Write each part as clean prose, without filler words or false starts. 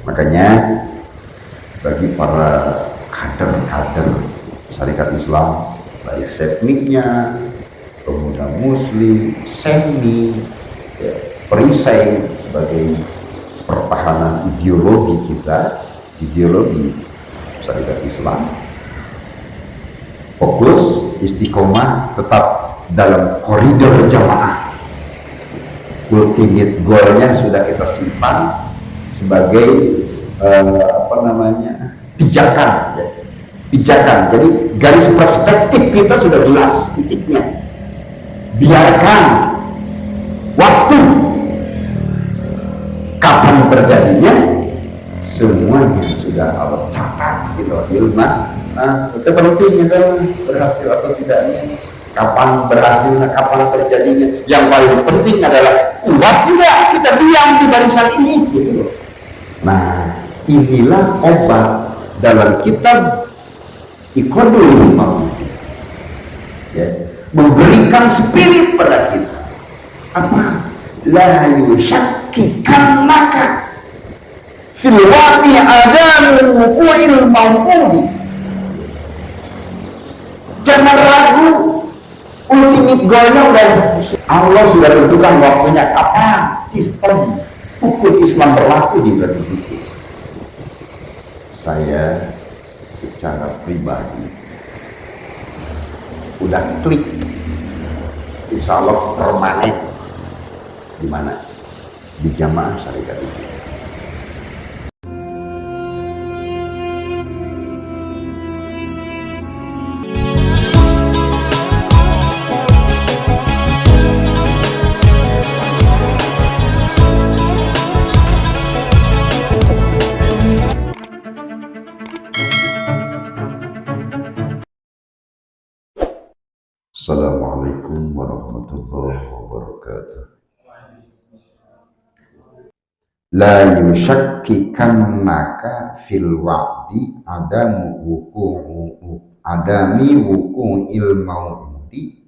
Makanya bagi para kader-kader Syarikat Islam, baik setniknya, pemuda muslim, seni, ya, perisai sebagai pertahanan ideologi kita, ideologi Syarikat Islam, fokus istiqomah tetap dalam koridor jamaah. Ultimate goalnya sudah kita simpan sebagai pijakan, ya. Pijakan. Jadi garis perspektif kita sudah jelas titiknya. Biarkan waktu kapan terjadinya semuanya sudah Allah catat gitu. Nah, itu penting itu berhasil atau tidaknya, kapan berhasilnya, kapan terjadinya. Yang paling penting adalah kuat tidak kita diam di barisan ini gitu. Nah, inilah obat dalam kitab Iqadul Maut, ya, memberikan spirit pada kita. Apa? La yushakkikannaka fil waqi adamu wuqu'il maw'udi. Jangan ragu, ultimate goalnya udah Allah sudah tentukan waktunya kapan. Sistem hukum Islam berlaku di bumi itu. Saya secara pribadi udah klik, insya Allah permanen. Di mana? Di Jamaah Syarikat Islam. Assalamualaikum warahmatullahi wabarakatuh. La yushakkikannaka fil wa'di adami wuqu'il maw'udi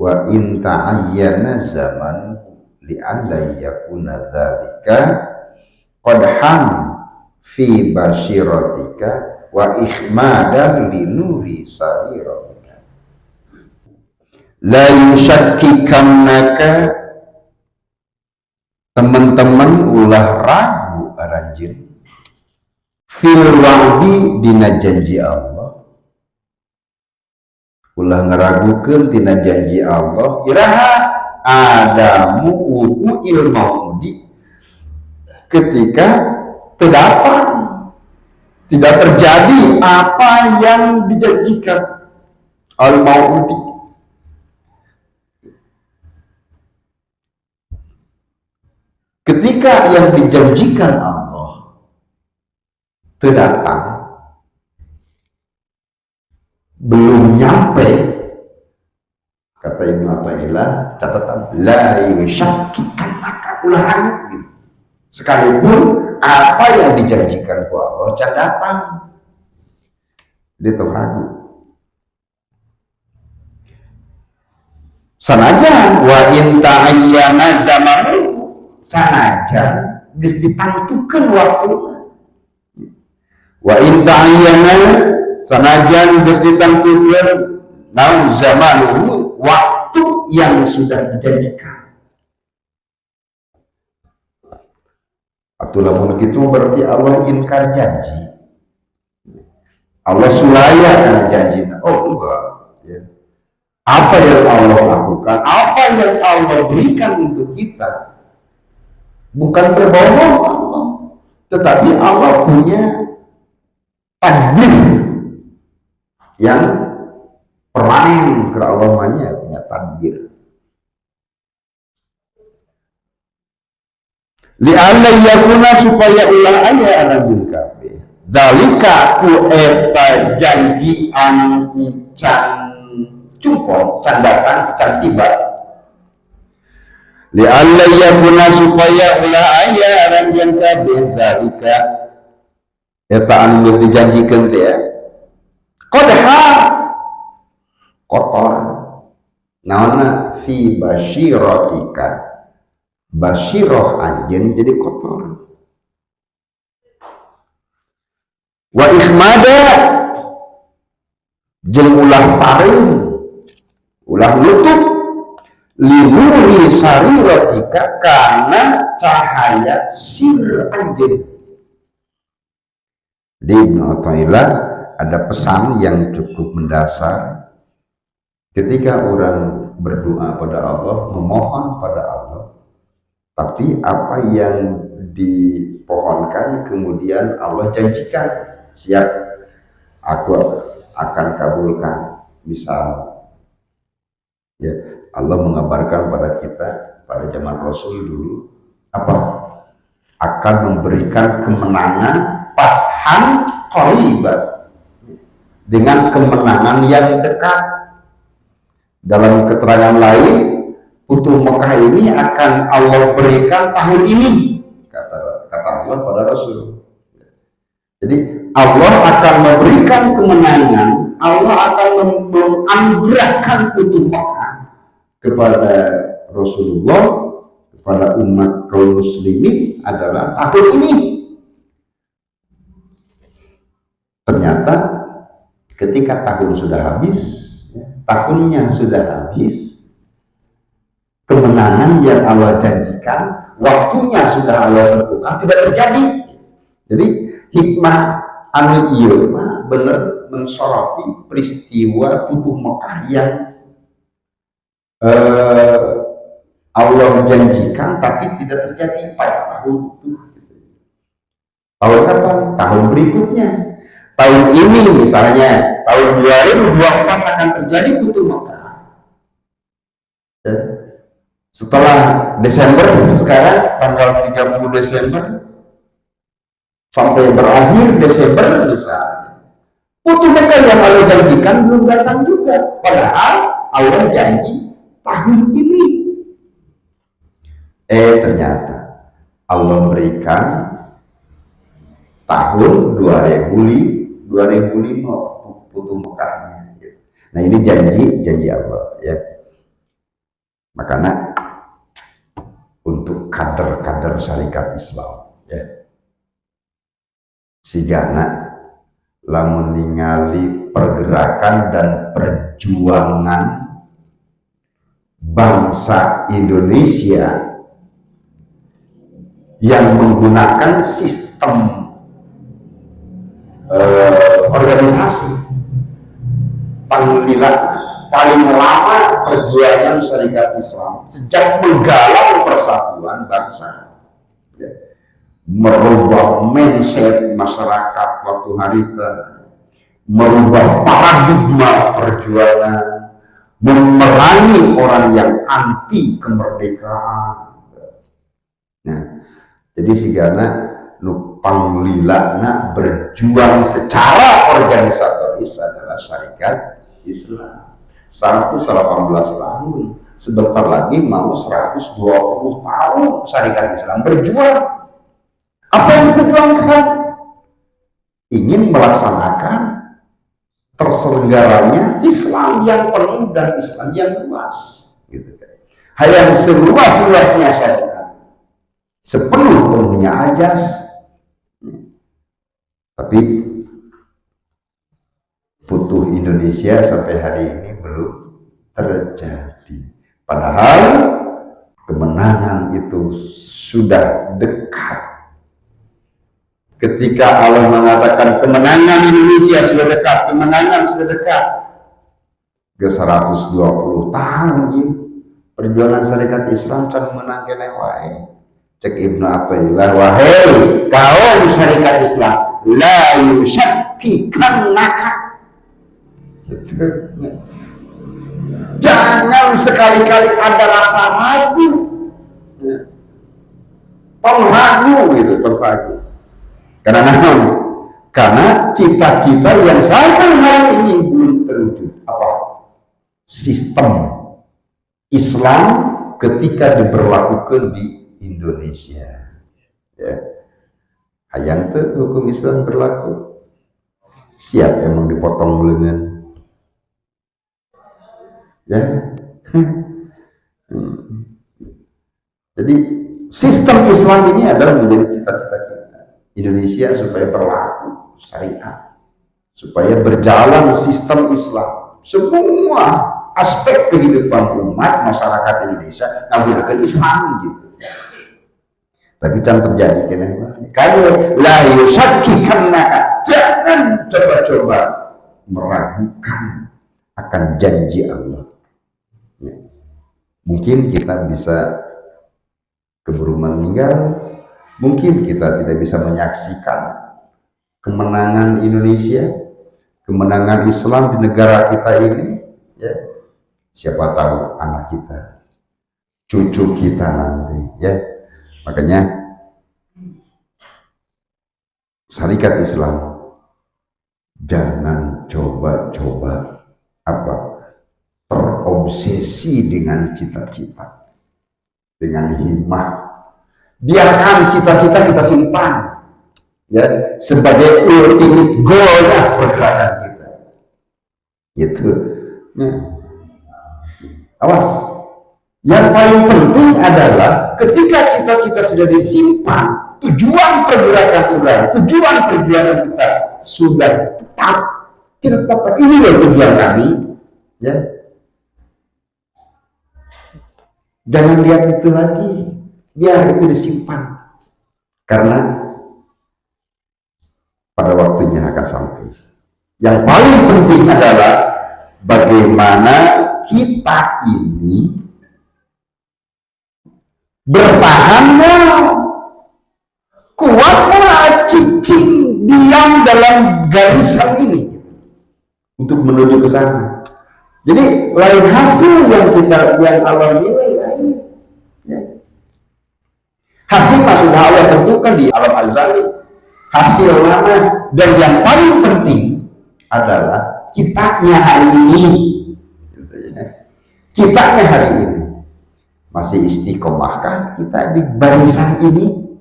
wa in ta'ayyana zaman li'alla yakuna dzalika qadhan fi basyiratika wa ikhmadan li nuri sariratika. La yushakkikannaka, teman-teman ulah ragu aranjin fil wa'di dina janji Allah, ulah ngeragukeun dina janji Allah iraha adamu wuqu'il maw'udi, ketika tidak terjadi apa yang dijanjikan al-maw'udi. Ketika yang dijanjikan Allah terdatang, belum nyampe, kata Ibnu Athaillah, catatan la yushakkikannaka, ulah ragu, sekalipun apa yang dijanjikan ku Allah can datang, dia tuh ragu. Sanajan wa in ta'ayyana zamanu, sanajan geus ditantukeun waktuna. Wa in ta'ayyana, sanajan geus ditantukeun naun zamanuhu, waktu yang sudah dijanjikan. Atuh lamun kitu berarti Allah ingkar janji. Allah sulaya kana janjina. Oh enggak, ya. Apa yang Allah lakukan, apa yang Allah berikan untuk kita, bukan berbohong Allah, tetapi Allah punya takdir yang permanen. Keallahannya punya takdir. Li'alla yakuna, supaya ulah aya anjeun kabeh dalika ku eta janji anu can cumpol, can datang, can tiba. Li'alla yakuna, supaya ulah aya anjeun kabeh dalika eta anu geus dijanjikeun teh ya, qadha kotor, naonna fi basyiratika, basyirah anjeun jadi kotor. wa ikhmada jeung ulah pareum ulah nutup linuri sariratika karena cahaya sir anjeun. Di Ibnu Athaillah ada pesan yang cukup mendasar ketika orang berdoa pada Allah, memohon pada Allah, tapi apa yang dipohonkan kemudian Allah janjikan, siap aku akan kabulkan. Misal ya, Allah mengabarkan pada kita pada zaman Rasul dulu apa? Akan memberikan kemenangan fathan qariban, dengan kemenangan yang dekat. Dalam keterangan lain, Futuh Mekah ini akan Allah berikan tahun ini, kata Allah pada Rasul. Jadi Allah akan memberikan kemenangan, Allah akan menganugerahkan Futuh Mekah kepada Rasulullah, kepada umat kaum muslimin adalah tahun ini. Ternyata ketika tahun sudah habis, tahunnya sudah habis, kemenangan yang Allah janjikan, waktunya sudah Allah tentukan, tidak terjadi. Jadi hikmah anu ieu mah bener mensoroti peristiwa Futuh Mekah yang Allah janjikan tapi tidak terjadi pada tahun itu. Tahun kapan? Tahun berikutnya. Tahun ini misalnya, tahun 2024 akan terjadi Futuh Mekah. Setelah Desember, sekarang tanggal 30 Desember sampai berakhir Desember misalnya, Futuh Mekah yang Allah janjikan belum datang juga. Padahal Allah janji tahun ini. Ternyata Allah berikan tahun 2005 Futuh Mekahnya. Nah ini janji Allah ya. Makanya untuk kader-kader syarikat Islam ya, sigana lamun ningali pergerakan dan perjuangan bangsa Indonesia yang menggunakan sistem organisasi paling lama perjuangan syarikat Islam sejak menggalang persatuan bangsa ya. Merubah mindset masyarakat waktu harita, merubah paradigma perjuangan, memerangi orang yang anti kemerdekaan. Nah, jadi sigana nu panglilana berjuang secara organisatoris adalah syarikat Islam. 118 tahun, sebentar lagi mau 120 tahun syarikat Islam berjuang. Apa yang diperjuangkan? Ingin melaksanakan terselenggaranya Islam yang penuh dan Islam yang luas, gitu kan. Yang seluas-luasnya syariat, sepenuh-penuhnya ajas. Tapi Futuh Indonesia sampai hari ini belum terjadi. Padahal kemenangan itu sudah dekat. Ketika Allah mengatakan kemenangan Indonesia sudah dekat, kemenangan sudah dekat. Ke 120 tahun ya. Perjuangan syarikat Islam can menang kene wae. Cek Ibnu Athaillah, wahai kaum syarikat Islam, la yusyakikannaka. Jangan sekali-kali ada rasa ragu, pengragu gitu, pengragu. Karena cita-cita yang sampai hari ini belum terwujud. Apa? Sistem Islam ketika diberlakukan di Indonesia. Ya. Hayang tuh hukum Islam berlaku. Siap emang dipotong lengan. Ya. Jadi sistem Islam ini adalah menjadi cita-cita kita. Indonesia supaya berlaku syariat, supaya berjalan sistem Islam. Semua aspek kehidupan umat masyarakat Indonesia menggunakan Islam gitu. Tapi jangan terjadi kalau la yusakkikanna, jangan coba-coba meragukan akan janji Allah. Ya. Mungkin kita bisa keburu meninggal, mungkin kita tidak bisa menyaksikan kemenangan Indonesia, kemenangan Islam di negara kita ini, ya. Siapa tahu anak kita, cucu kita nanti, ya. Makanya syarikat Islam jangan coba-coba terobsesi dengan cita-cita, dengan himmah. Biarkan cita-cita kita simpan, ya, sebagai ultimate goal pergerakan kita. Gitu. Ya. Awas. Yang paling penting adalah ketika cita-cita sudah disimpan, tujuan pergerakan kita, tujuan perjuangan kita sudah tetap, kita tetapkan ini loh tujuan kami, ya. Jangan lihat itu lagi, biar itu disimpan, karena pada waktunya akan sampai. Yang paling penting adalah bagaimana kita ini bertahanlah, kuatlah, cicing diam dalam garisan ini untuk menuju ke sana. Jadi lain hasil yang Allah nilai lain, ya. Hasil sudah Allah tentukan di alam azali, hasil mana, dan yang paling penting adalah kitanya hari ini, kitanya hari ini. Masih istiqomahkah kita di barisan ini?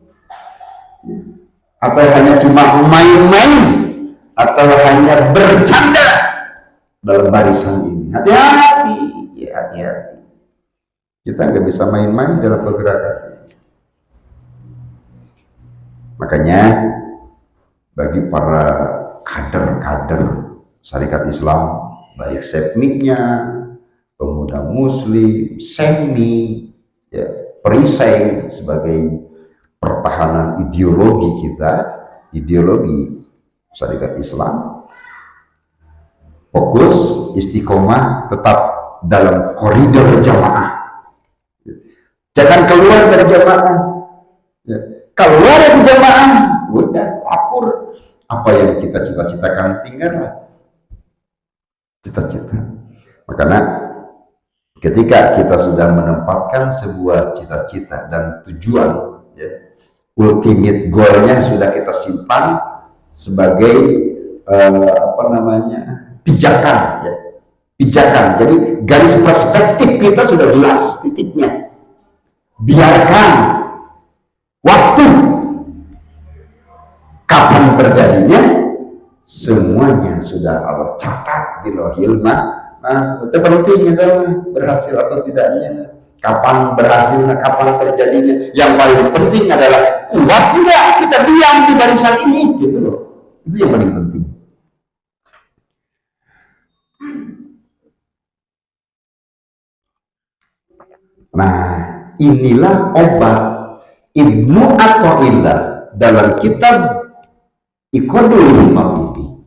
Atau hanya cuma main-main? Atau hanya bercanda dalam barisan ini? Hati-hati, ya, hati-hati. Kita nggak bisa main-main dalam pergerakan. Makanya bagi para kader-kader syarikat Islam, baik sekminya, pemuda muslim, semi, ya, perisai sebagai pertahanan ideologi kita, ideologi syarikat Islam, fokus, istiqomah, tetap dalam koridor jamaah, jangan keluar dari jamaah, ya. Keluar dari jamaah, udah akur apa yang kita cita-citakan, tinggallah cita-cita. Makanya ketika kita sudah menempatkan sebuah cita-cita dan tujuan, ya, ultimate goalnya sudah kita simpan sebagai pijakan, ya, pijakan. Jadi garis perspektif kita sudah jelas titiknya. Biarkan waktu kapan terjadinya semuanya sudah Allah catat di Lauhil Mahfuz. Nah, itu pentingnya adalah berhasil atau tidaknya, kapan berhasilnya, kapan terjadinya. Yang paling penting adalah kuat enggak kita diam di barisan ini, gitu loh. Itu yang paling penting. Nah, inilah obat Ibnu Athaillah dalam kitab Iqadul Mawlidi,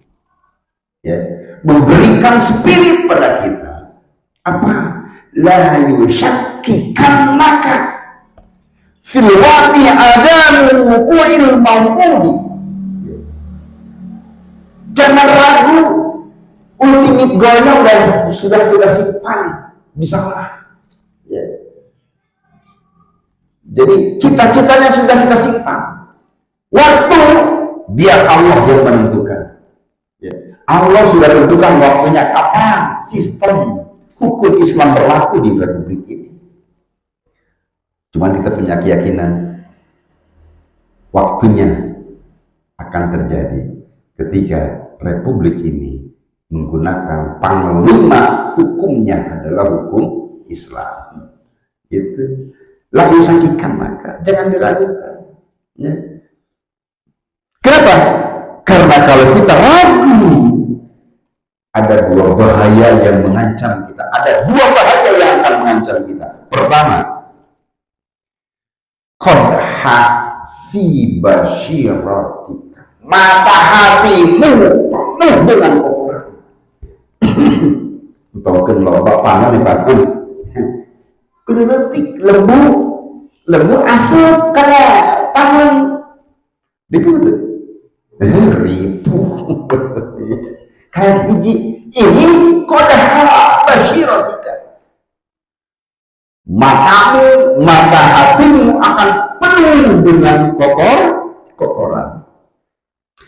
ya, memberikan spirit pada kita. Apa? La yushakkikannaka fil waqi adamu wuqu'il mawqudi. Jangan ragu, ultimate goalnya sudah kita simpan di sana, ya. Jadi cita-citanya sudah kita simpan. Waktu biar Allah yang menentukan, ya. Allah sudah tentukan waktunya kapan sistem hukum Islam berlaku di Republik ini. Cuman kita punya keyakinan waktunya akan terjadi ketika Republik ini menggunakan panglima hukumnya adalah hukum Islam. Gitu. La yusakkikan, maka jangan diragukan, ya. Kenapa? Karena Karena kalau kita ragu, ada dua bahaya yang mengancam kita. Ada dua bahaya yang akan mengancam kita. Pertama, qadha fi basyiratika, mata hatimu penuh dengan kotoran. Utaupun loba pangan dipakai kuduletik lembu asup kana pangan diputus ribu kayak biji ini qadha basyiratika, mata hatimu akan penuh dengan kotoran.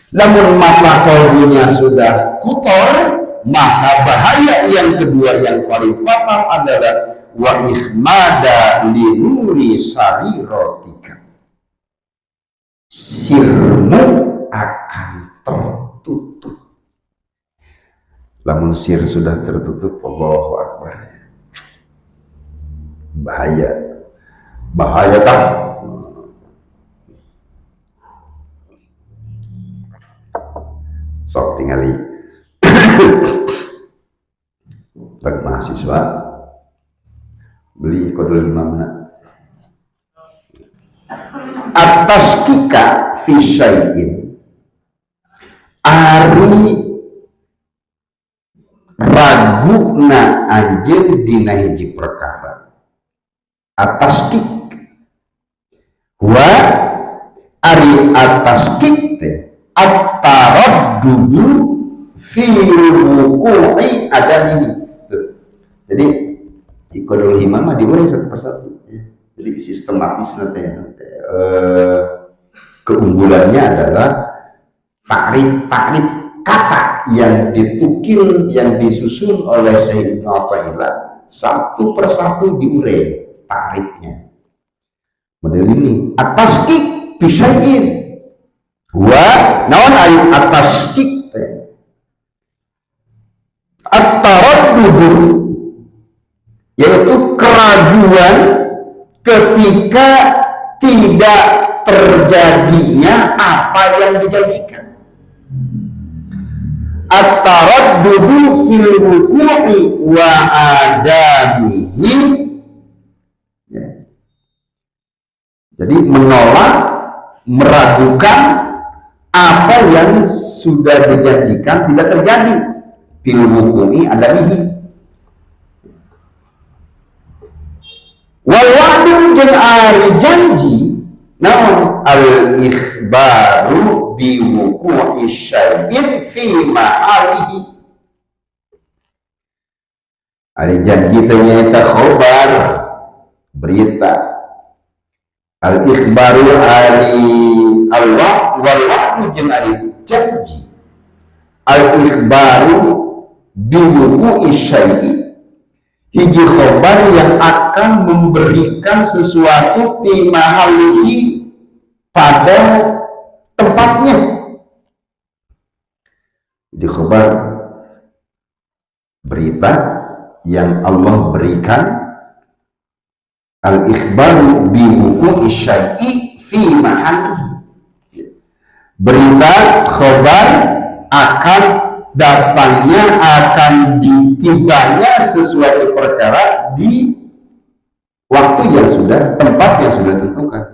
Namun mata kalbunya sudah kotor, maka bahaya yang kedua yang paling fatal adalah wa ihmada li nuri sariratika, sirmu akan tertutup. Lamun sir sudah tertutup, Allahu Akbar, bahaya tak. Sok tingali tak mahasiswa beli kodul imamna atas kika fi syai'in, ari raguna anjeun dina hiji perkara. Atas kik wa ari atas kik teh at-taraddudu fi wuqu'i adamihi. Jadi di kodul himam mah diurang satu persatu. Jadi sistematis nanti keunggulannya adalah takrif kata yang ditukil, yang disusun oleh Syekh Ibnu Athaillah satu persatu diurang takrifnya. Model ini atas kik bisyai'in wa naon ayat atas kik teh at-taraddudu, yaitu keraguan ketika tidak terjadinya apa yang dijanjikan. At-taraddudu fil wuqu'i wa adamihi, ya. Jadi menolak, meragukan apa yang sudah dijanjikan tidak terjadi. Fil wuqu'i adamihi. Wal wa'du jeung ari janji, naon al ikhbaru bi wuqu'i syai'in fi ma'alihi. Ari janji teh nyaeta khobar, berita. Al ikhbaru ari Allah wal wa'du jeung ari janji. Al ikhbaru bi wuqu'i syai'in, hiji khobar yang akan memberikan sesuatu fi mahalihi, pada tempatnya. Di khobar berita yang Allah berikan, al-ikhbaru bi wuqu'i syai'i fi mahalihi, berita khobar akan datangnya, akan ditibanya sesuatu perkara di waktu yang sudah, tempat yang sudah tentukan.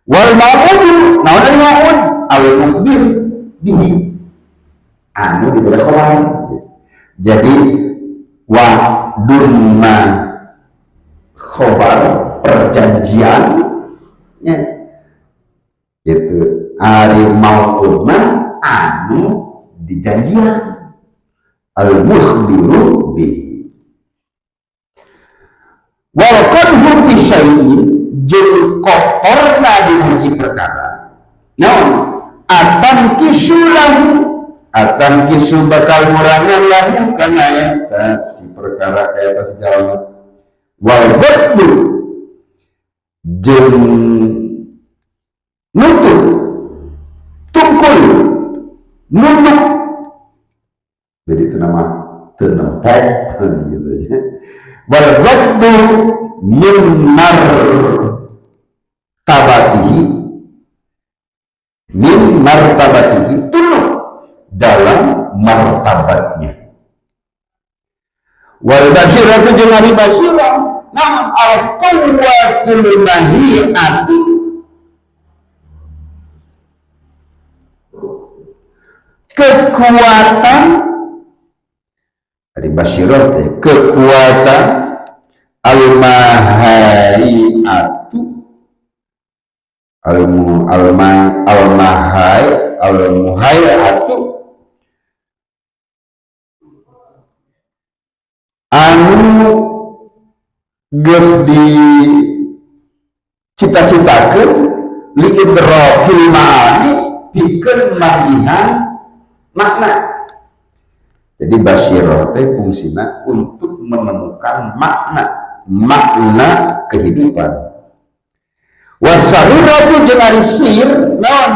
Wal ma'ud, naon ari ma'ud? Al mukhbir bihi, anu diberi khobar. Jadi wa'dun ma khobar, perjanjian, ya, itu ari ma'ud ma anu dijanjian. Al mukhbiru bihi. Wal qadhu bi syai'in, jeung kotorna di hiji perkara. Naon? Atam kisulahu, atam kisu bakal ngurangan lahu kana eta si perkara kayak eta sejalana. Wal qadhu jeung nutup, tungkul, nutup. Jadi itu nama tenempek gitu ya. Wal qadhu min tabatihi, min martabatihi tuluh dalam martabatnya. Wal basiratu jeung ari basirah namun al quwwatul mahi'atu kekuatan ari basirah teh kekuatan al mahi'atu al muhai'atu anu geus di cita-citakeun li idrakil ma'ani pikeun manggihan makna. Jadi basirah teh fungsina untuk menemukan makna kehidupan. Wasahiratu jeung ari sihir naon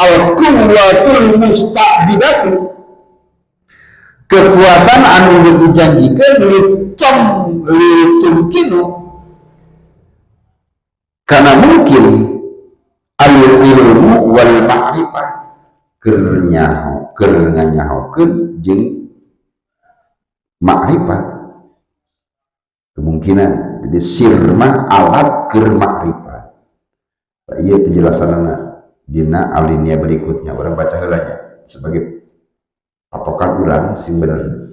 al quwwatul musta'bidatu kekuatan anu geus dijanjikeun litumkinu kana mungkin al ilmu wal ma'rifah keur nganyahokeun jeung ma'rifat kemungkinan. Jadi sir mah alat keur ma'rifat. Iya penjelasanana dina alinea berikutnya, orang baca heulanya sebagai patokan urang sing bener.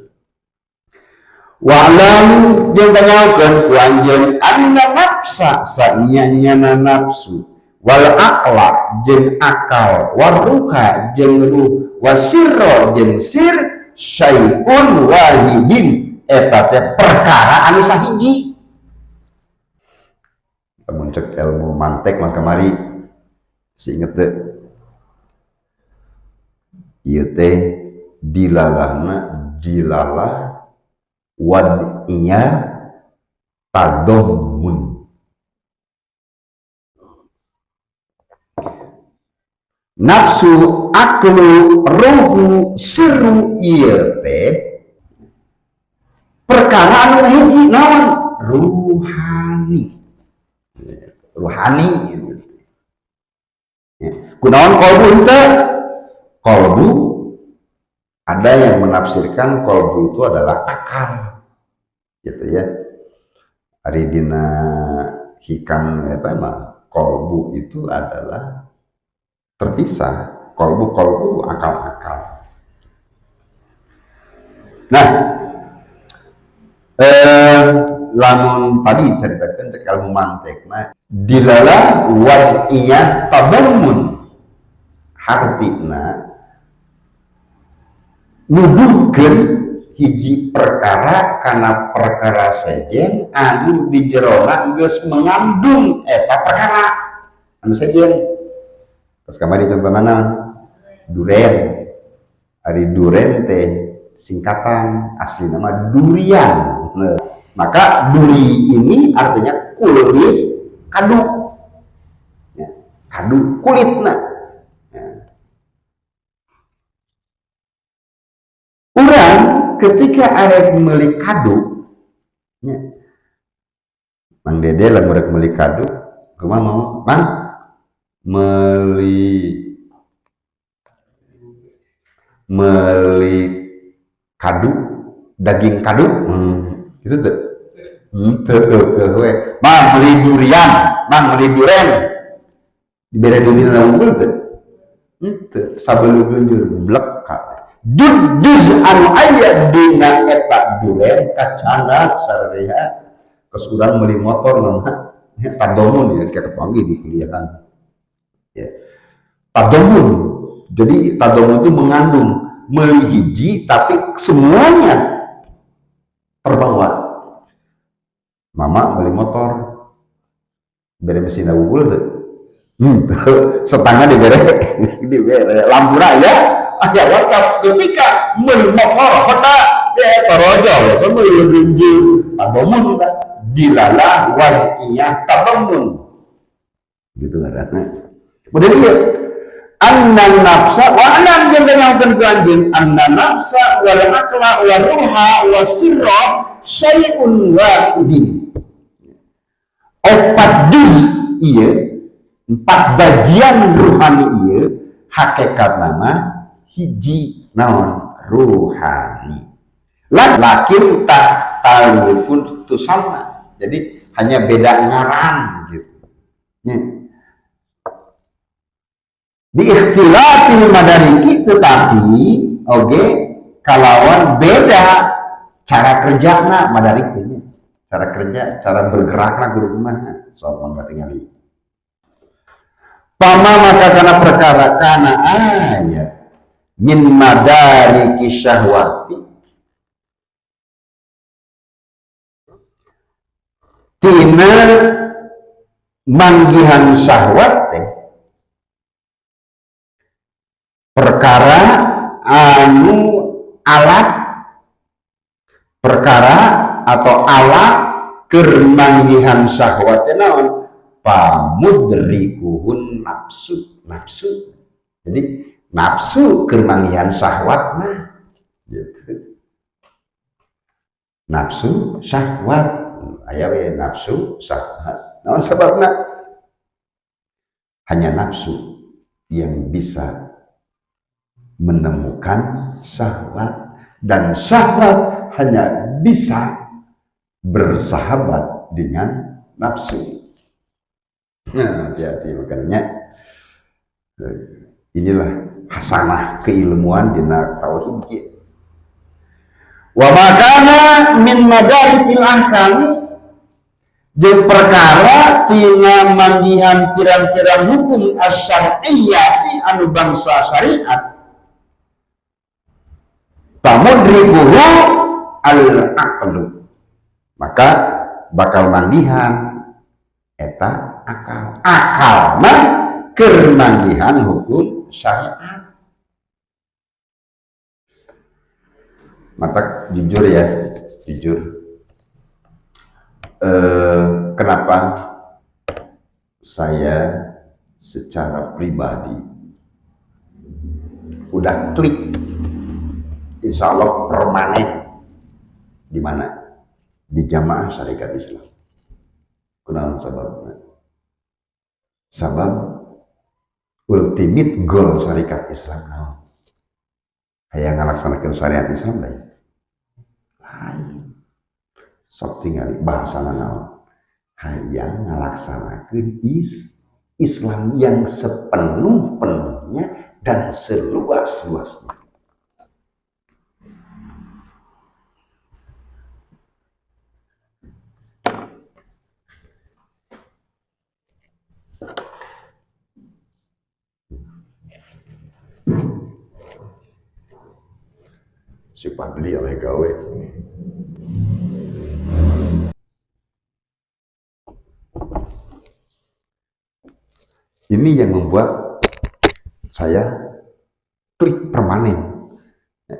Wa'lam jeung tanyakeun ku anjeun anna nafsa sanyana nafsu wal aqla jeung akal waruha jeung ruh wasirra jeung sir syai'un wahidin eta teh perkara anu sahiji. Lamun cek ilmu mantek maka mari seinget teh ieu teh dilalah wad'iyah tadammun. Nafsu aklu ruhu sirru ieu teh perkara anu hiji naon ruhani kunaon qalbu teh qalbu ada yang menafsirkan qalbu itu adalah akal gitu ya. Ari dina hikam eta mah qalbu itu adalah terpisah, qalbu akal-akal. Nah lamun tadi ceritakan teh ilmu mantek mah dilala wad'iyah tadammun hartina nuduhkeun hiji perkara kana perkara sejen anu di jerona geus mengandung eta perkara anu sejen. Terus kamari contohna duren. Ari duren teh singkatan asli nama durian. Maka duri ini artinya kulit kadu, ya, kadu kulitna. Ya. Urang ketika arek meuli kadu, ya. Mang Dede lamun rek meuli kadu, kumaha mau? Mang meuli kadu, daging kadu. Itu tuh mang beli durian, mang beli duren dibere dunia unggul tuh itu sabelu gunjur blek juduz anu aya dina eta duren kacana sareha kesurang beli motor mah tadomun ya kayak panggil di kuliahan ya tadomun. Jadi tadomun itu mengandung meuli hiji tapi semuanya terbawa. Mama beli motor bere mesin unggul tuh setengah dibere lampura ya aya wakaf ketika meuli motor kota torojo sama meuli tadomun dilala wad'iyah tadomun gitu ngaranna. Kemudian ieu anna nafsa wa anam jeung nyautakeun ku anjeun anna nafsa wal aqla wa ruha wa sirra syai'un wahidin. Opat juz ieu, 4 bagian ruhani ieu hakikat nama hiji naon ruhani. Lakin tahtalifun tu sama. Jadi hanya beda ngaran gitu. Di ikhtilafil madariki tetapi kalawan beda cara kerjana madarik ini. Cara kerja, cara bergerakna guru rumah soal mangga tingali. Pama maka karena perkara kana ayat min madariki syahwati tina manggihan syahwat perkara anu alat perkara atau alat kermanggihan syahwat naon pamudrikuhun nafsu. Jadi nafsu kermanggihan syahwat mah gitu. Nafsu syahwat aya we nafsu syahwat naon sebabna hanya nafsu yang bisa menemukan syahwat dan syahwat hanya bisa bersahabat dengan nafsu. Nah, hati-hati makanya inilah hasanah keilmuan dina tauhid. Wa makana min madaritil ahkam jeung perkara tina manggihan pirang-pirang hukum asy-syar'iyyati anu bangsa syariat pamudrikuhu al-aqlu maka bakal manggihan eta akal mah keur manggihan hukum syariat. Mata jujur ya, kenapa saya secara pribadi udah klik insya Allah permanen di mana? Di Jamaah Syarikat Islam. Kunaon sababna? Sabab ultimate goal Syarikat Islam naon? Hayang ngalaksanakeun syariat Islam da. Lain. Sok tingali bahasana naon? Hayang ngalaksanakeun Islam yang sepenuh-penuhnya dan seluas-luasnya. Si Padli oleh gawe ini yang membuat saya klik permanen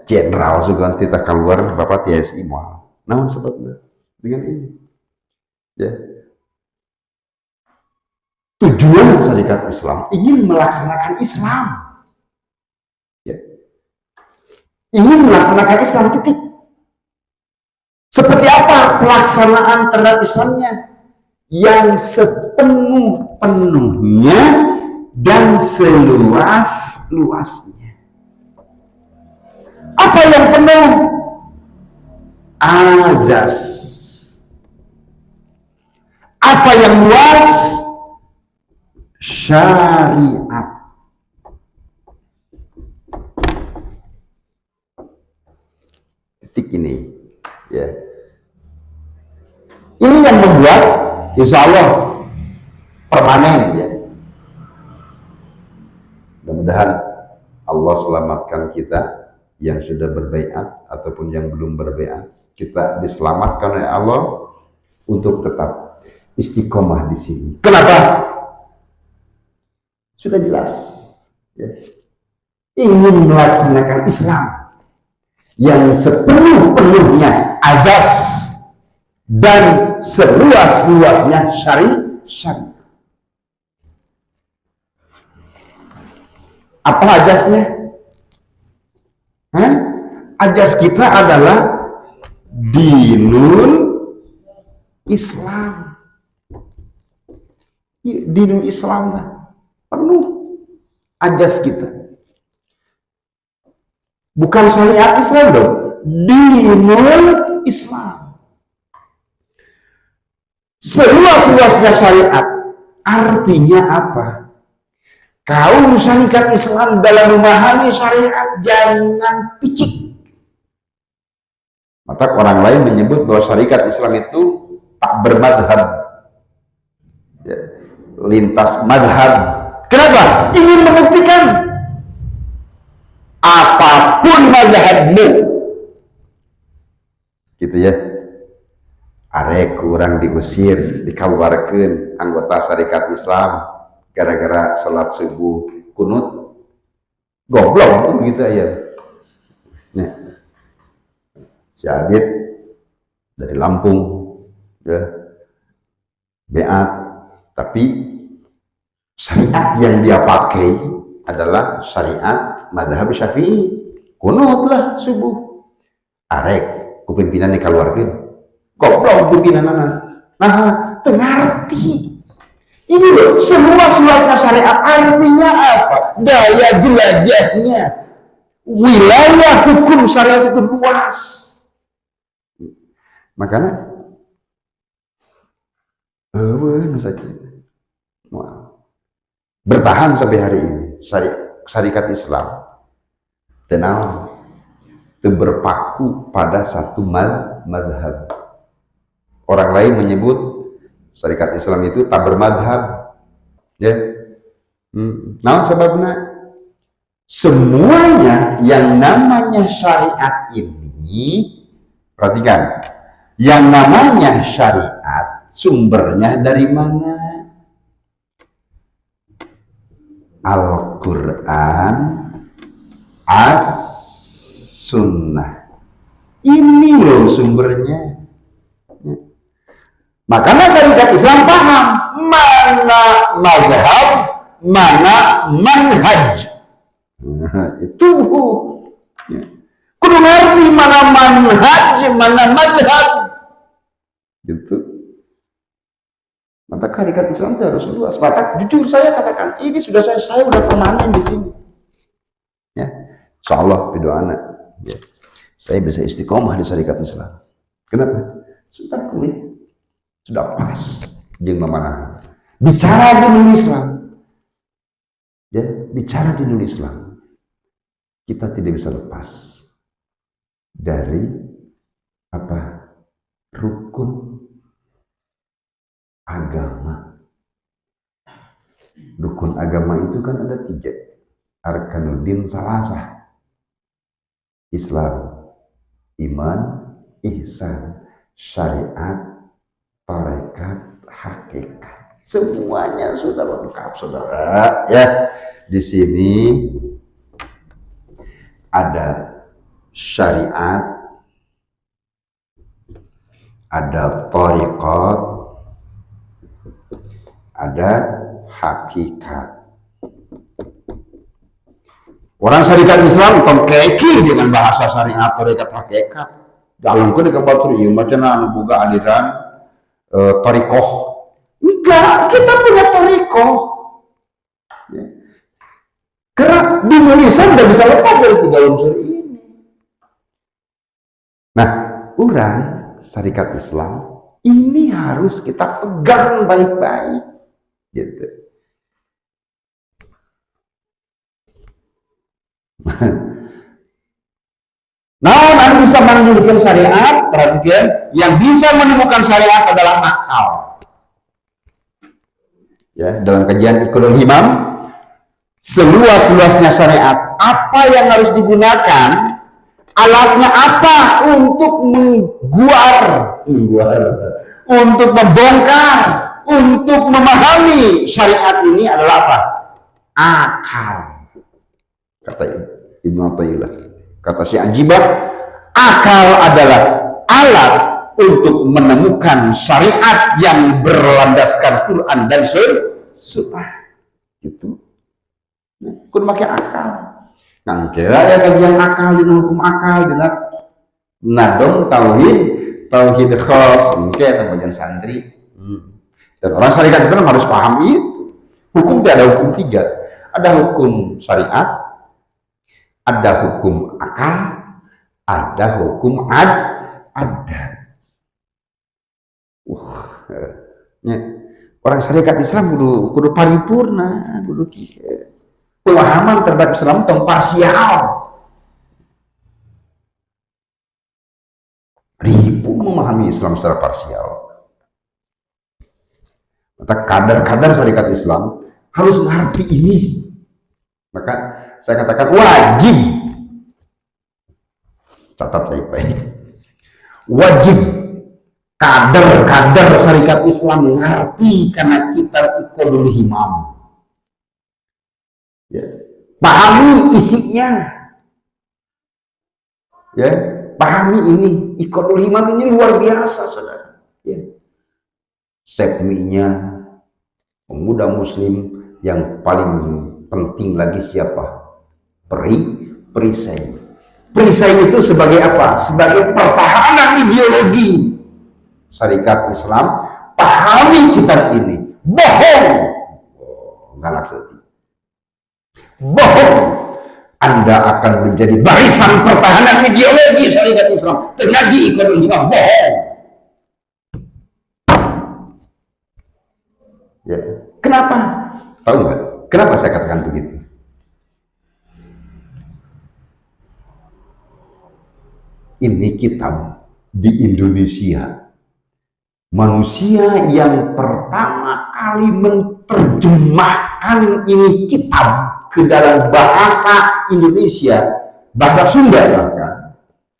general juga kita keluar Bapak TSI moal naon sebabnya dengan ini ya tujuan Syarikat Islam ingin melaksanakan Islam ya ingin melaksanakan Islam titik. Seperti apa pelaksanaan terhadap Islamnya? Yang sepenuh-penuhnya dan seluas-luasnya. Apa yang penuh? Azas. Apa yang luas? Syariat. Ini ya ini yang membuat insya Allah permanen ya mudah-mudahan Allah selamatkan kita yang sudah berbaiat ataupun yang belum berbaiat kita diselamatkan oleh Allah untuk tetap istiqomah di sini. Kenapa? Sudah jelas ya. Ingin melaksanakan Islam yang sepenuh-penuhnya azas dan seluas-luasnya syari. Apa azasnya? Ajas kita adalah dinul Islam. Dinul Islam lah penuh ajas kita. Bukan syariat Islam dong, dinul Islam. Seluas-luasnya syariat, artinya apa? Kaum syarikat Islam dalam memahami syariat jangan picik. Maka orang lain menyebut bahwa syarikat Islam itu tak bermadhab, ya, lintas madhab. Kenapa? Ingin membuktikan apapun madhabmu, gitu ya. Arek kurang diusir, dikaluarkeun anggota syarikat Islam gara-gara salat subuh kunut, goblok gitu aja. Ya. Si Adit dari Lampung, ya, beat, tapi syariat yang dia pakai adalah syariat madhab Syafi'i. Kunut lah subuh. Arek ku pimpinan dikaluarkeun. Goblok pimpinan nah, tengarti. Ini loh, seluas-luasnya syariat artinya apa? Daya jelajahnya. Wilayah hukum syariat itu luas. Makanya bertahan sampai hari ini syarikat Islam tenang, berpaku pada satu madhab. Orang lain menyebut syarikat Islam itu tak bermadhab, ya. Nah, sebabnya semuanya yang namanya syariat ini, perhatikan, yang namanya syariat sumbernya dari mana? Al-Quran, As-Sunnah. Ini loh sumbernya. Makanya syarikat Islam paham mana mazhab, mana manhaj. Itu kudu ngerti mana manhaj, mana mazhab. Gitu. Maka syarikat Islam itu harus luas. Maka jujur saya katakan, ini sudah saya udah permanen di sini. Ya, insyaallah berdoa ya. Saya bisa istiqomah di syarikat Islam. Kenapa? Sudah kuliah. Sudah pas jeung memanah bicara di dunia Islam, ya, bicara di dunia Islam kita tidak bisa lepas dari apa? Rukun agama. Rukun agama itu kan ada 3. Arkanuddin salasah: Islam, iman, ihsan, syariat, tarekat, hakikat. Semuanya sudah lengkap, saudara. Ya, di sini ada syariat, ada tarekat, ada hakikat. Orang syarikat Islam tongkeki dengan bahasa syariat, tarekat, hakikat. Galungkeun ke batur ieu macana boga aliran torikoh. Enggak, kita punya torikoh. Ya. Karena di Indonesia udah bisa lepas dari 3 unsur ini. Nah, orang syarikat Islam ini harus kita pegang baik-baik, gitu. Nah, yang bisa menemukan syariat, perhatikan, yang bisa menemukan syariat adalah akal. Ya, dalam kajian Iqrul Himam, seluas-luasnya syariat, apa yang harus digunakan, alatnya apa untuk untuk membongkar, untuk memahami syariat ini adalah apa? Akal. Kata Ibnu Athaillah. Kata Syekh Ajibah, akal adalah alat untuk menemukan syariat yang berlandaskan Quran dan Sunnah. Itu. Kudu pakai akal. Nangke ya kajian akal di hukum akal di nadong tauhid khas, mungkin bagian santri. Dan orang syarikat Islam harus paham itu. Hukum tidak ada hukum 3. Ada hukum syariat, Ada hukum akal, ada hukum adat. Ya. Orang syarikat Islam kudu paripurna, kudu pemahaman terhadap Islam tong parsial. Ribu memahami Islam secara parsial. Maka kadar-kadar syarikat Islam harus mengerti ini. Maka saya katakan wajib, catat baik-baik, wajib kader-kader syarikat Islam mengerti karena kita iqodul himam. Ya. Pahami isinya. Ya, pahami ini. Iqodul himam ini luar biasa, saudara. Ya. Segminya pemuda muslim yang paling penting lagi siapa? Perisai. Perisai itu sebagai apa? Sebagai pertahanan ideologi syarikat Islam. Pahami kitab ini. Bohong. Enggak maksudnya. Bohong. Anda akan menjadi barisan pertahanan ideologi syarikat Islam. Terjadi iqodul himam. Bohong. Ya. Kenapa? Tahu nggak? Kenapa saya katakan begitu? Ini kitab di Indonesia. Manusia yang pertama kali menerjemahkan ini kitab ke dalam bahasa Indonesia, bahasa Sunda bahkan,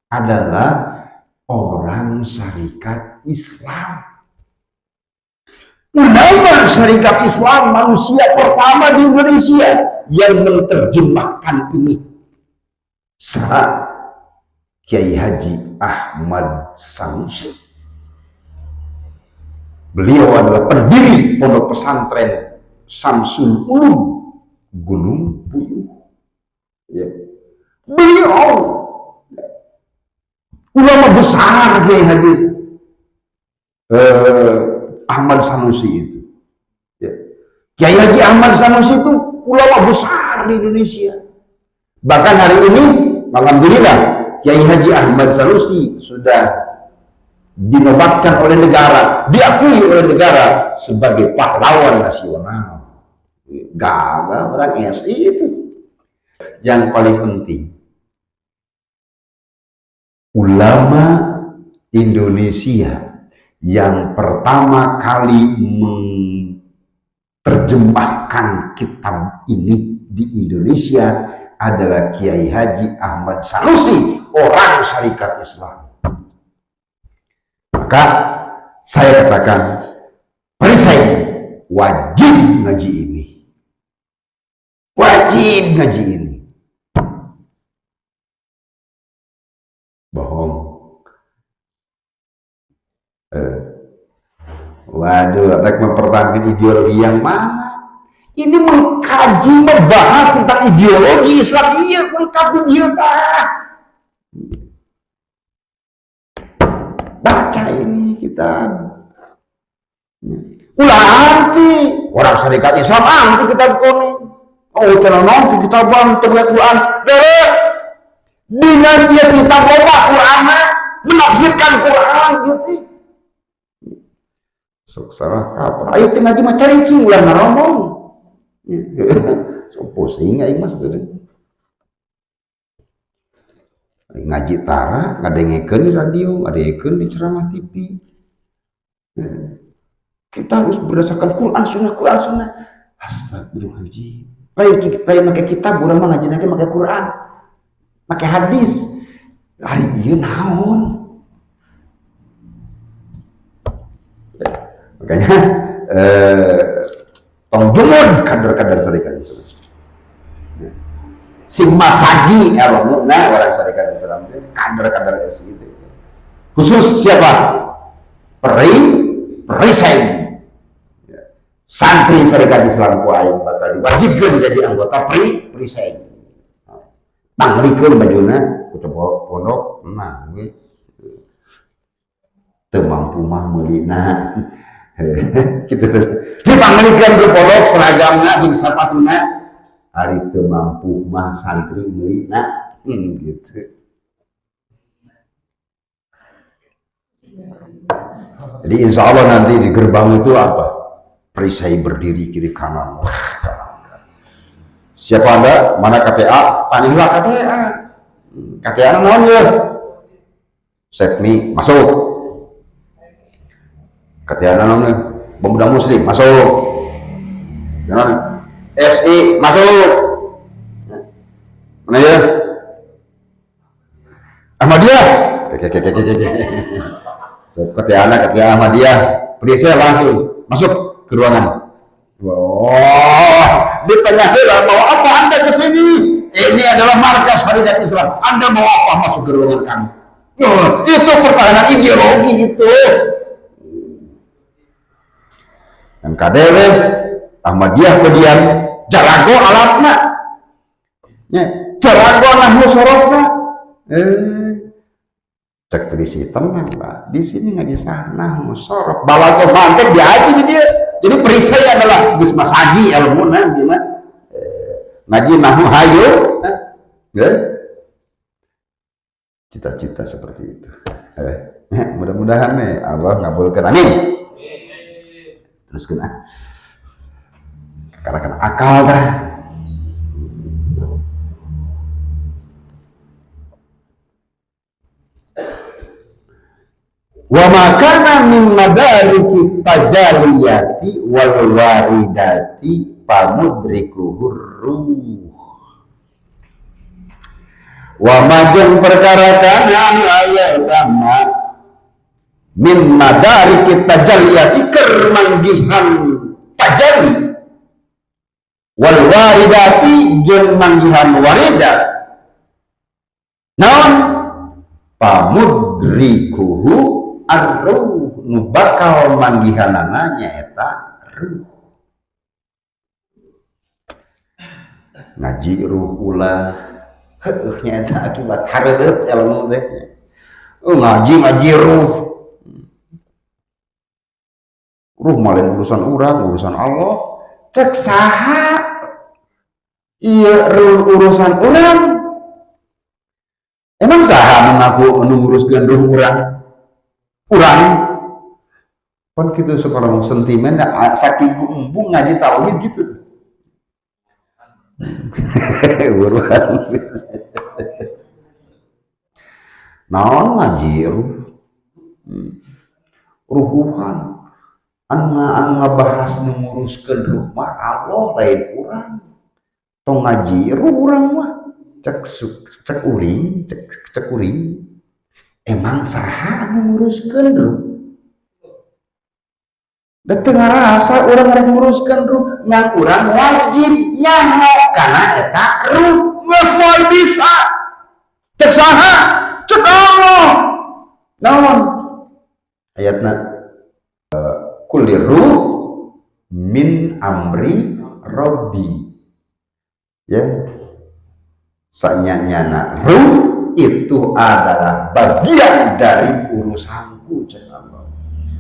adalah orang syarikat Islam. Ulama syarikat Islam manusia pertama di Indonesia yang menerjemahkan ini. Saat Kiai Haji Ahmad Sanusi. Beliau adalah pendiri pondok pesantren Samsul Ulum Gunung Puyuh. Ya. Beliau ulama besar Kiai Haji Ahmad Sanusi itu. Ya. Kiai Haji Ahmad Sanusi itu ulama besar di Indonesia. Bahkan hari ini, alhamdulillah, Kiai Haji Ahmad Sanusi sudah dinobatkan oleh negara, diakui oleh negara sebagai pahlawan nasional. Gagal orang SI itu. Yang paling penting, ulama Indonesia yang pertama kali menerjemahkan kitab ini di Indonesia adalah Kiai Haji Ahmad Sanusi, orang syarikat Islam. Maka saya katakan, perisai wajib ngaji ini. Wajib ngaji ini. Bohong. Waduh, rek mempertahankan ideologi yang mana? Ini mengkaji, membahas tentang ideologi Islam. Iya, mengkaji biota. Baca ini kitab. Ulah anti orang syarikat Islam anti kitab kuning. Oh, cara nanti kitab tentang Quran. Dere, dengan dia kitab loba Quran, menafsirkan Quran gitu. Sok salah kaprah. Ayo tengah ngaji mah carincing ulah ngomong. So pusing aing mas teh. Ngaji tara, ngadengekeun di radio, ngadengekeun di ceramah TV. Kita harus berdasarkan Quran Sunnah. Astagfirullahaladzim. Lain pakai kitab, urang mah ngajina ge make Quran. Pakai hadis. Hari ieu naon? Makanya tong jumud kader-kader syarikat Islam. Si masagi elomuna orang syarikat Islam itu kader-kader SI itu. Khusus siapa? Perisai. Santri syarikat Islam ku aing bakal diwajibkeun jadi anggota perisai. Panglikeun bajuna ku pondok nah we. Teu mampu mah meulina. Gitu. Dipanglikeun ke pondok seragamna jeung sapatuna hari itu mampu mah santri meuli nah gitu. Jadi insya Allah nanti di gerbang itu apa? Perisai berdiri kiri kanan. Siapa Anda? Mana KTA? Panggillah KTA. KTA naon ya? Sepmi masuk. KTA naon ya? Pemuda Muslim masuk. SI masuk. Mana ya? Ahmadiyah. KTA Ahmadiyah. Perisai langsung masuk ke ruangan. Wah, ditanya heula mau apa Anda ke sini? Ini adalah markas Syariat Islam. Anda mau apa masuk ke ruangan kami? Itu pertahanan ideologi itu. Dan KDW Ahmadiyah kemudian jarago alatna. Ya, jarago nahmu sorotna. Cek berisi tenang Pak. Di sini ngaji sana musorot. Balago mantep diaji di dia. Jadi perisai adalah Gus Mas Agi ilmu gimana? Ngaji nahu hayu. Cita-cita seperti itu. Mudah-mudahan Allah ngabulkan. Amin. Terus kena. Karena akal dah. Wa makana min madariki tajaliyati wal waridati pamudrikuhur ruh. Wa majeng perkara kanan ayat sama min madariki tajaliyati kermanggihan tajalli wal waridati jeung manggihan waridat naon pamudrikuhu ar-ruh nu bakal manggihanana nyaeta ruh. Ngaji ruh ulah heuh nyaeta akibat hareureut ilmu teh. Ngaji ruh. Ruh malen urusan urang, urusan Allah. Cek saha ieu ruh urusan urang? Emang saha mengaku nu nguruskeun ruh urang? Urang kan gitu sekarang sentimen saking embung ngaji tauhid gitu. Buruan. Naon ngaji ruh-ruhan anu ngabahas nu nguruskeun ruh mah Allah lain urang. Tong ngaji ruh urang mah cek uring. Emang saha anu nguruskeun ruh? Da teu ngarasa urang rek nguruskeun ruh, ngan urang wajib nyaho kana eta ruh. Geus moal bisa. Cek saha? Cek Allah. Naon? Ayatna kulli ruh min amri rabbi. Ya. Sanyanyana ruh itu adalah bagian dari urusanku Allah.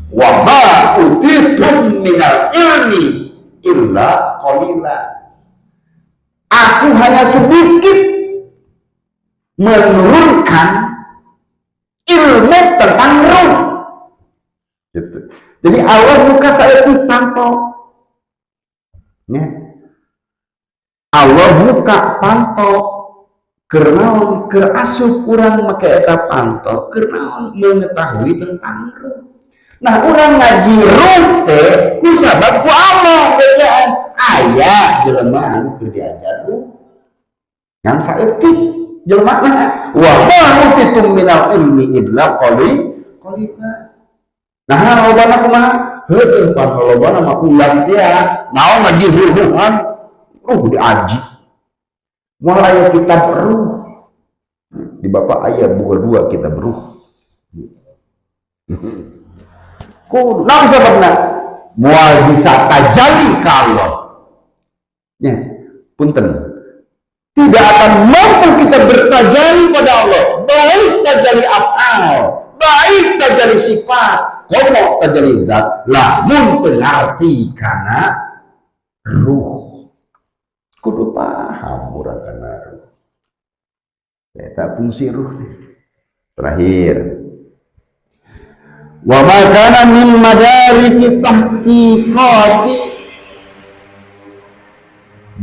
Wa ma utitum minal ilmi illa qalila. Aku hanya sedikit menurunkan ilmu tentang ruh. Gitu. Jadi Allah buka saya pantau. Ya. Allah buka pantau. Kernaon kerasup kurang make eta pantau kernaon mengetahui tentang ruh. Nah urang ngaji ruh teh ku sabab ku Allah bejaan aya jelema anu keur diajar ruh ngan saeutik jelema mah wa ma utitum minal ilmi illa qalila. Nah lobana kumaha heueuh pan lobana mah ulang teh naon ngaji ruh-ruhan ruh diaji. Moal aya kitab ruh di Bapak ayat buku 2 kitab ruh. Kudu naon sababna moal bisa tajalli ka Allah. Ya, punten. Tidak akan mampu kita bertajalli pada Allah, baik tajalli af'al, baik tajalli sifat, komo tajalli zat, lamun pengarti kana ruh. Kudu tak fungsi ruh. Terakhir, wa ma kana min madariki tahqiqati,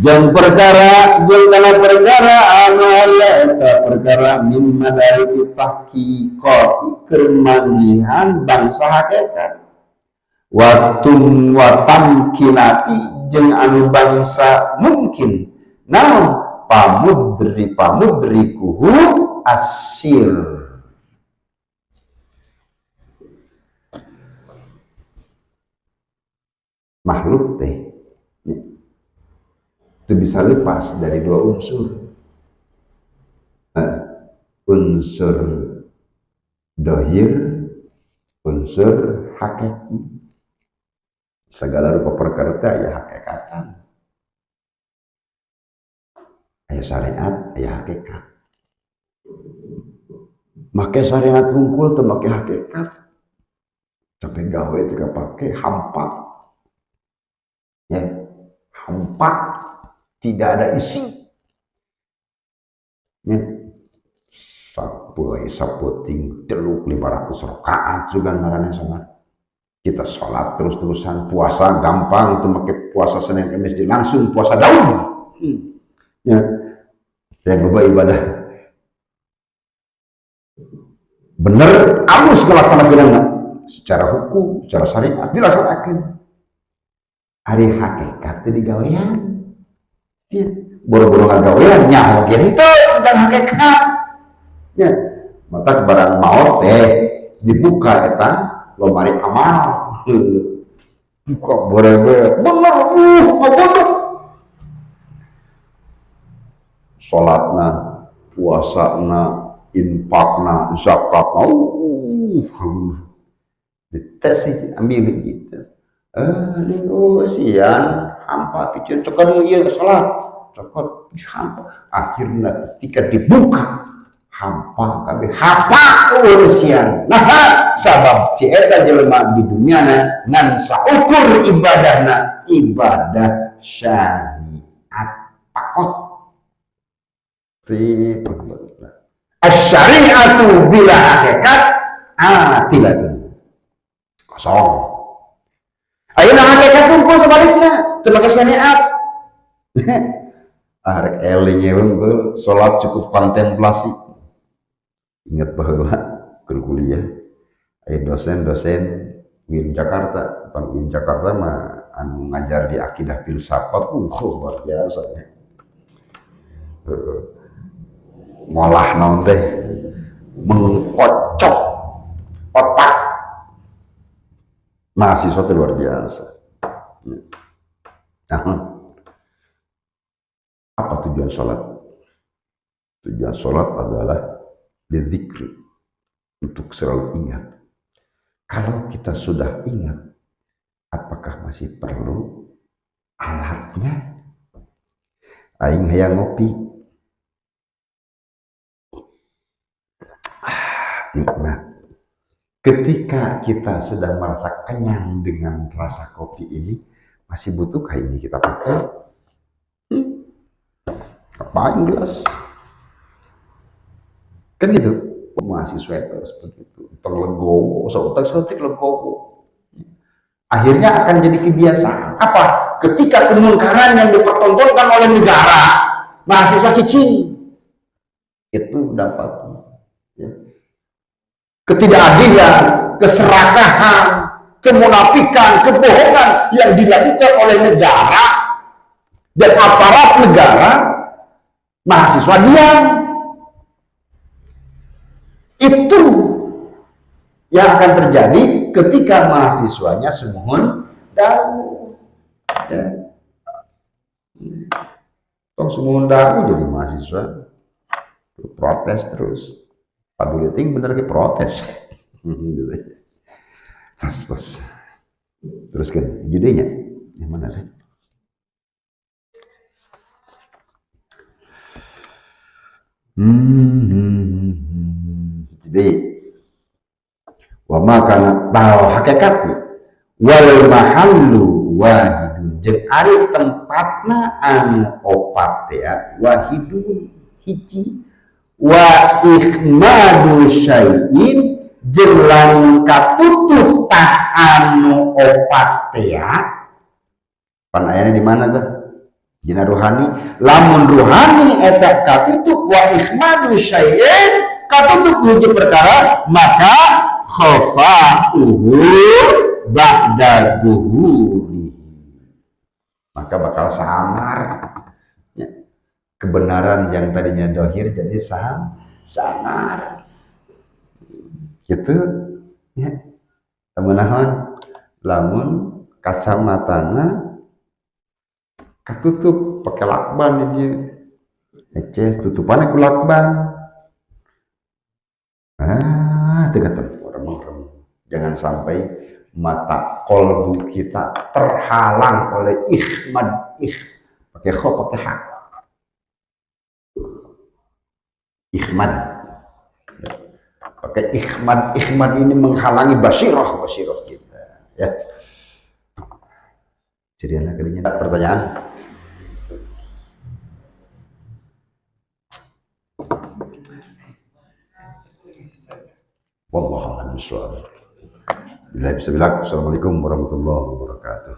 jeung perkara jeung kana perkara anu eta perkara min madariki tahqiqati kermanggihan bangsa hakikat, watun watamkinati jeung anu bangsa mungkin naon pamudrikuhu asir. Makhluk teh itu bisa lepas dari dua unsur, unsur dohir, unsur hakiki. Segala rupa perkara ya hakikatan, aya syariat, aya hakikat. Make syariat hungkul teu make hakikat, sampai gawe juga pakai hampa, ya hampa, tidak ada isi, ya saputing 3.500 rakaat juga ngaranna salat. Kita sholat terus-terusan, puasa gampang, tuh make puasa Senin Kamis langsung puasa daun. Ya, dan beberapa ibadah bener halus melaksanakan secara hukum, secara syariat dilaksanakan. Hari hakikat itu digawean, ya, boro-boro ngagawean nyaho gitu tentang hakikat. Ya, maka barang maut teh dibuka eta lomari amal. Buka bener bener sholatna, puasana, infakna, zakatna, dites ambil gitu. Sian hampa pikiran cokot ieu salat, cokot hampa. Akhirnya ketika dibuka hampa kabeh hampa urusian. Nah, sabab si eta jelema di dunyana ngan saukur ibadahna ibadah syariat pakot. Asy-syari'atu bila hakikat atilatun kosong. Ayeuna hakikat hungkul sebaliknya teu make syariat. Arek eling eung salat cukup kontemplasi. Ingat bahwa kuliah aya dosen-dosen UIN Jakarta, UIN Jakarta mah anu ngajar di akidah filsafat luar biasa ya. Ngolah naon teh mengkocok otak mahasiswa itu luar biasa. Nah, apa tujuan sholat? Tujuan sholat adalah dzikr, untuk selalu ingat. Kalau kita sudah ingat, apakah masih perlu alatnya? Aing hayang ngopi, nikmat. Ketika kita sudah merasa kenyang dengan rasa kopi ini, masih butuhkah ini kita pakai? Apain gelas? Kan gitu, mahasiswa itu seperti itu. Terlegowo, sautak-sautik legowo. Akhirnya akan jadi kebiasaan. Apa? Ketika kemungkaran yang dipertontonkan oleh negara, mahasiswa cicing. Itu dampaknya. Ya. Ketidakadilan, keserakahan, kemunafikan, kebohongan yang dilakukan oleh negara dan aparat negara, mahasiswa diam. Itu yang akan terjadi ketika mahasiswanya semuhun dawu. Ya. Tong semuhun dawu jadi mahasiswa protes terus. Padahal ting bener ke protes. Terus kan jadinya yang mana sih? Jadi wa ma kana tahu hakikatnya wal mahallu wahidun jeung ari tempatna anu opat ya wahidun hiji wa ikhmadu syai'in jelang katutup tak anu opat ya. Pan ayana di mana tuh? Dina ruhani. Lamun ruhani eta katutup wa ikhmadu syai'in katutup hiji perkara maka khafa'uhu ba'da zuhuri. Maka bakal samar ya. Kebenaran yang tadinya dohir jadi samar gitu ya. Temenahon lamun kacamatana katutup pakai lakban ini eces tutupannya ku lakban tegatan orang jangan sampai mata kolbu kita terhalang oleh ikhmad pakai kho pakai ha ikhmad pakai ikhmad ini menghalangi basirah kita ya. Jadi anak kalinya ada pertanyaan. Wallahu a'lam bishawab. Bila bisa bilang, assalamualaikum warahmatullahi wabarakatuh.